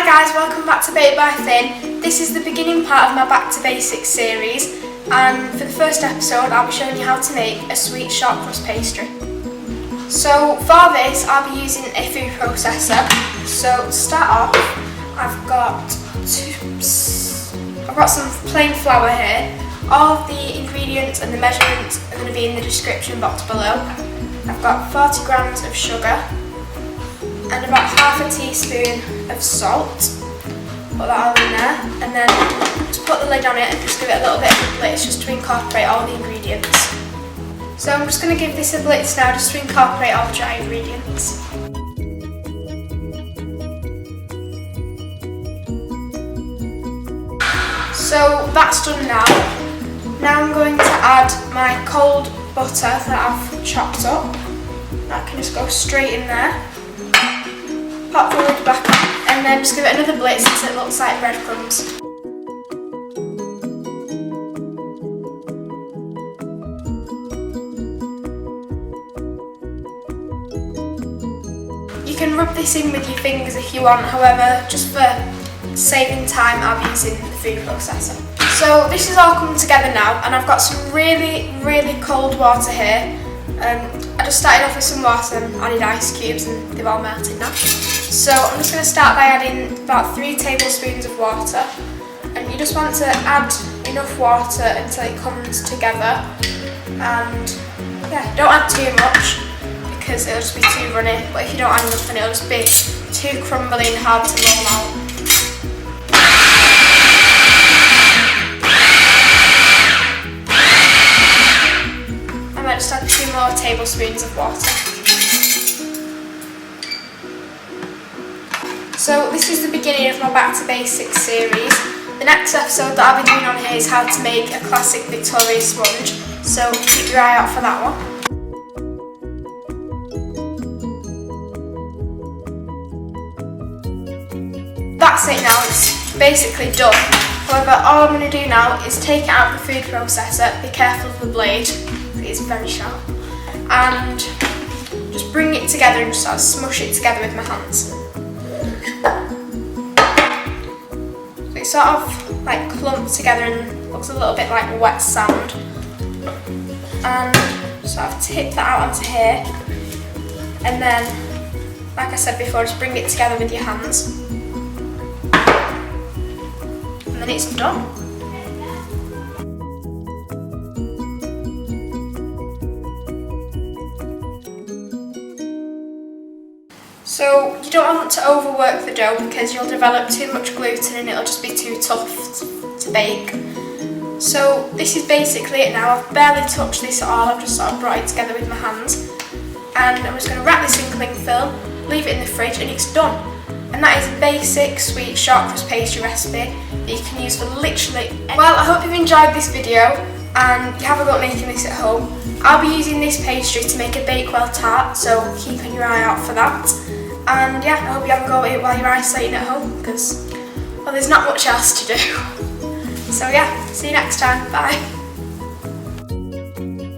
guys, welcome back to Bake by Thin. This is the beginning part of my Back to Basics series, and for the first episode I'll be showing you how to make a sweet shortcrust pastry. So for this I'll be using a food processor. So to start off, I've got some plain flour here. All of the ingredients and the measurements are going to be in the description box below. I've got 40 grams of sugar and about half a teaspoon of salt. Put that all in there, and then just put the lid on it and just give it a little bit of a blitz just to incorporate all the ingredients. So I'm just going to give this a blitz now just to incorporate all the dry ingredients. So that's done now. Now I'm going to add my cold butter that I've chopped up. That can just go straight in there. Pop the lid back on and then just give it another blitz until it looks like breadcrumbs. You can rub this in with your fingers if you want, however, just for saving time I'll be using the food processor. So this is all coming together now, and I've got some really cold water here. I just started off with some water and added ice cubes and they've all melted now. So I'm just going to start by adding about 3 tablespoons of water, and you just want to add enough water until it comes together, and yeah, don't add too much because it'll just be too runny, but if you don't add enough then it'll just be too crumbly and hard to roll out. I might just add 2 more tablespoons of water. So this is the beginning of my Back to Basics series. The next episode that I'll be doing on here is how to make a classic Victoria sponge, so keep your eye out for that one. That's it now, it's basically done. However, all I'm going to do now is take it out of the food processor. Be careful of the blade, it's very sharp, and just bring it together and just sort of smush it together with my hands. So it sort of like clumps together and looks a little bit like wet sand. And sort of tip that out onto here, and then, like I said before, just bring it together with your hands. And then it's done. So you don't want to overwork the dough because you'll develop too much gluten and it'll just be too tough to bake. So this is basically it now. I've barely touched this at all, I've just sort of brought it together with my hands. And I'm just going to wrap this in cling film, leave it in the fridge, and it's done. And that is a basic sweet shortcrust pastry recipe that you can use for literally anything. Well, I hope you've enjoyed this video and you have a go at making this at home. I'll be using this pastry to make a Bakewell tart, so keep your eye out for that. And yeah, I hope you have a go at it while you're isolating at home, because, well, there's not much else to do. So yeah, see you next time, bye.